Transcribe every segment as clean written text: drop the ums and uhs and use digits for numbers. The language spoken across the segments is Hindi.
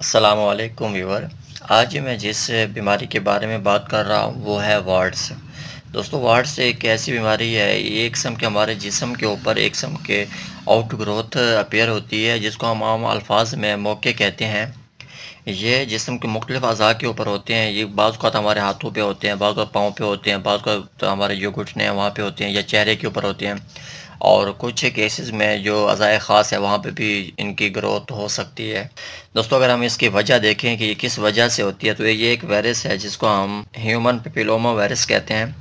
अस्सलामुअलैकुम व्यूअर। आज मैं जिस बीमारी के बारे में बात कर रहा हूँ वो है वार्ड्स। दोस्तों, वार्ड्स एक ऐसी बीमारी है, ये एक किस्म के हमारे जिस्म के ऊपर एक किस्म के आउट ग्रोथ अपीयर होती है, जिसको हम आम अल्फाज में मोके कहते हैं। ये जिस्म के मुख्तलिफ अज़ा के ऊपर होते हैं। ये बाज़ औक़ात हमारे हाथों पे होते हैं, बाज़ औक़ात पाँव पे होते हैं, बाज़ औक़ात हमारे जो घुटने हैं वहाँ पे होते हैं या चेहरे के ऊपर होते हैं। और कुछ केसेस में जो अज़ाए ख़ास है वहाँ पे भी इनकी ग्रोथ हो सकती है। दोस्तों, अगर हम इसकी वजह देखें कि ये किस वजह से होती है, तो ये एक वायरस है जिसको हम ह्यूमन पैपिलोमा वायरस कहते हैं।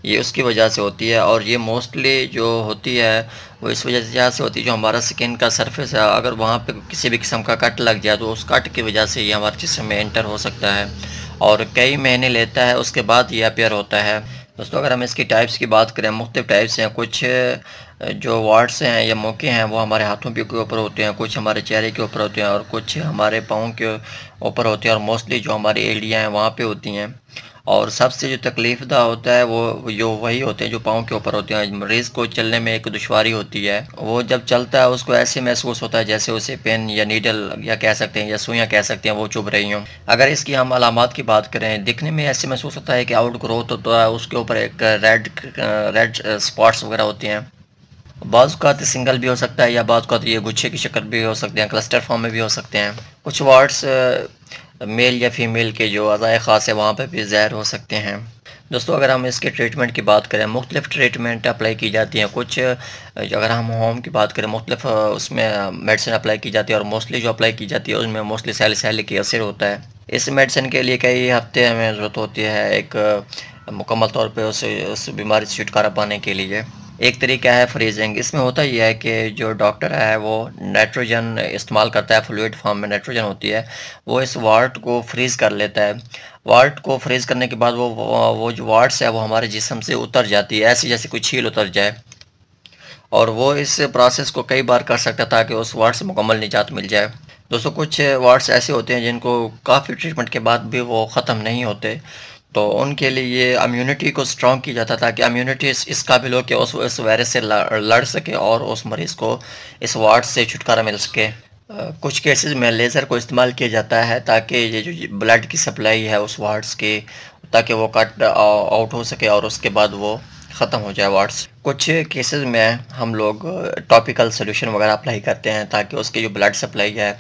ये उसकी वजह से होती है और ये मोस्टली जो होती है वो इस वजह से होती है, जो हमारा स्किन का सरफेस है, अगर वहाँ पे किसी भी किस्म का कट लग जाए तो उस कट की वजह से ये हमारे जिस्म में एंटर हो सकता है और कई महीने लेता है, उसके बाद ये अपीयर होता है। दोस्तों, अगर हम इसकी टाइप्स की बात करें, मुख्तलिफ टाइप्स हैं। कुछ जो वार्ड्स हैं या मोके हैं वो हमारे हाथों के ऊपर होते हैं, कुछ हमारे चेहरे के ऊपर होते हैं और कुछ हमारे पाँव के ऊपर होते हैं और मोस्टली जो हमारी एड़ियाँ हैं वहाँ पे होती हैं। और सबसे जो तकलीफ़दा होता है वो जो वही होते हैं जो पाँव के ऊपर होते हैं। मरीज़ को चलने में एक दुश्वारी होती है, वो जब चलता है उसको ऐसे महसूस होता है जैसे उसे पेन या नीडल या कह सकते हैं या सुइयाँ कह सकते हैं वो चुभ रही हों। अगर इसकी हम अलामात की बात करें, दिखने में ऐसे महसूस होता है कि आउट ग्रोथ होता है, उसके ऊपर एक रेड स्पॉट्स वगैरह होती हैं। बाज़ औक़ात सिंगल भी हो सकता है या बाज़ औक़ात ये गुच्छे की शक्ल भी हो सकते हैं, क्लस्टर फॉर्म में भी हो सकते हैं। कुछ वार्ड्स मेल या फीमेल के जो अज़ाए ख़ास है वहाँ पे भी ज़ाहिर हो सकते हैं। दोस्तों, अगर हम इसके ट्रीटमेंट की बात करें, मुख्तलिफ़ ट्रीटमेंट अप्लाई की जाती हैं। कुछ अगर हम होम की बात करें, मुख्तलिफ़ उसमें मेडिसिन अप्लाई की जाती है और मोस्टली जो अप्लाई की जाती है उसमें मोस्टली सैलिसिलिक एसिड होता है। इस मेडिसिन के लिए कई हफ़्ते हमें ज़रूरत होती है एक मुकम्मल तौर पे उस बीमारी से छुटकारा पाने के लिए। एक तरीका है फ्रीजिंग। इसमें होता ये है कि जो डॉक्टर है वो नाइट्रोजन इस्तेमाल करता है, फ्लूइड फॉर्म में नाइट्रोजन होती है, वो इस वार्ड को फ्रीज़ कर लेता है। वार्ड को फ्रीज़ करने के बाद वो जो वार्ड्स है वो हमारे जिस्म से उतर जाती है, ऐसे जैसे कोई छील उतर जाए। और वो इस प्रोसेस को कई बार कर सकता है ताकि उस वार्ड से मुकम्मल निजात मिल जाए। दोस्तों, कुछ वार्ड्स ऐसे होते हैं जिनको काफ़ी ट्रीटमेंट के बाद भी वो ख़त्म नहीं होते, तो उनके लिए ये इम्यूनिटी को स्ट्रॉन्ग किया जाता है ताकि इम्यूनिटी इस काबिल हो कि उस वायरस से लड़ सके और उस मरीज़ को इस वार्ड से छुटकारा मिल सके। कुछ केसेस में लेज़र को इस्तेमाल किया जाता है ताकि ये जो ब्लड की सप्लाई है उस वार्ड्स की, ताकि वो कट आउट हो सके और उसके बाद वो ख़त्म हो जाए वार्ड्स। कुछ केसेस में हम लोग टॉपिकल सॉल्यूशन वगैरह अप्लाई करते हैं ताकि उसकी जो ब्लड सप्लाई है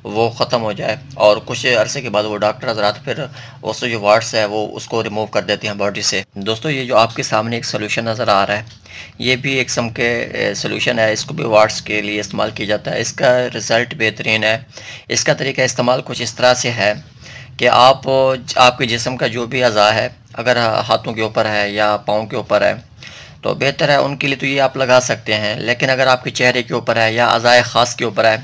वो ख़त्म हो जाए और कुछ अरसे के बाद वो डॉक्टर हज़रात फिर उससे जो वार्ड्स है वो उसको रिमूव कर देते हैं बॉडी से। दोस्तों, ये जो आपके सामने एक सॉल्यूशन नज़र आ रहा है, ये भी एक किस्म के सॉल्यूशन है। इसको भी वार्ड्स के लिए इस्तेमाल किया जाता है। इसका रिज़ल्ट बेहतरीन है। इसका तरीका इस्तेमाल कुछ इस तरह से है कि आपके जिस्म का जो भी अज़ा है, अगर हाथों के ऊपर है या पाँव के ऊपर है तो बेहतर है उनके लिए तो ये आप लगा सकते हैं, लेकिन अगर आपके चेहरे के ऊपर है या अज़ाए ख़ास के ऊपर है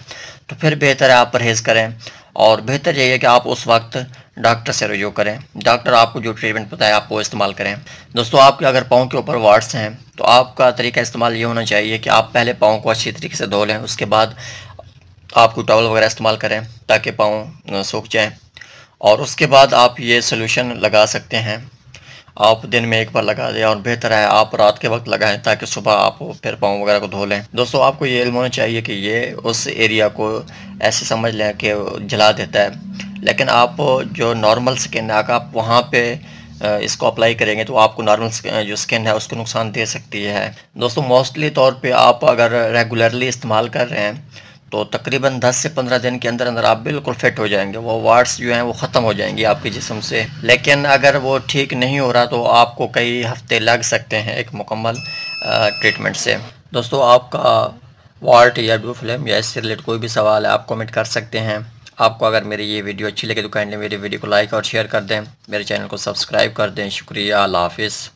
तो फिर बेहतर है आप परहेज़ करें और बेहतर यही है कि आप उस वक्त डॉक्टर से रुजू करें। डॉक्टर आपको जो ट्रीटमेंट बताए आप वो इस्तेमाल करें। दोस्तों, आपके अगर पाँव के ऊपर वार्ड्स हैं तो आपका तरीका इस्तेमाल ये होना चाहिए कि आप पहले पाँव को अच्छी तरीके से धो लें, उसके बाद आप कोई टॉवल वगैरह इस्तेमाल करें ताकि पाँव सूख जाएँ और उसके बाद आप ये सॉल्यूशन लगा सकते हैं। आप दिन में एक बार लगा दें और बेहतर है आप रात के वक्त लगाएं ताकि सुबह आप फिर पाँव वगैरह को धो लें। दोस्तों, आपको ये इल्म होना चाहिए कि ये उस एरिया को ऐसे समझ लें कि जला देता है, लेकिन आप जो नॉर्मल स्किन है अगर आप वहाँ पे इसको अप्लाई करेंगे तो आपको नॉर्मल जो स्किन है उसको नुकसान दे सकती है। दोस्तों, मोस्टली तौर पे आप अगर रेगुलरली इस्तेमाल कर रहे हैं तो तकरीबन 10 से 15 दिन के अंदर अंदर आप बिल्कुल फिट हो जाएंगे। वो वार्ड्स जो हैं वो ख़त्म हो जाएंगी आपके जिस्म से। लेकिन अगर वो ठीक नहीं हो रहा तो आपको कई हफ्ते लग सकते हैं एक मुकम्मल ट्रीटमेंट से। दोस्तों, आपका वार्ड या ब्लू फ्लेम या इससे रिलेटेड कोई भी सवाल है आप कमेंट कर सकते हैं। आपको अगर मेरी ये वीडियो अच्छी लगे तो काइंडली मेरी वीडियो को लाइक और शेयर कर दें, मेरे चैनल को सब्सक्राइब कर दें। शुक्रिया, अल्लाह हाफ़िज़।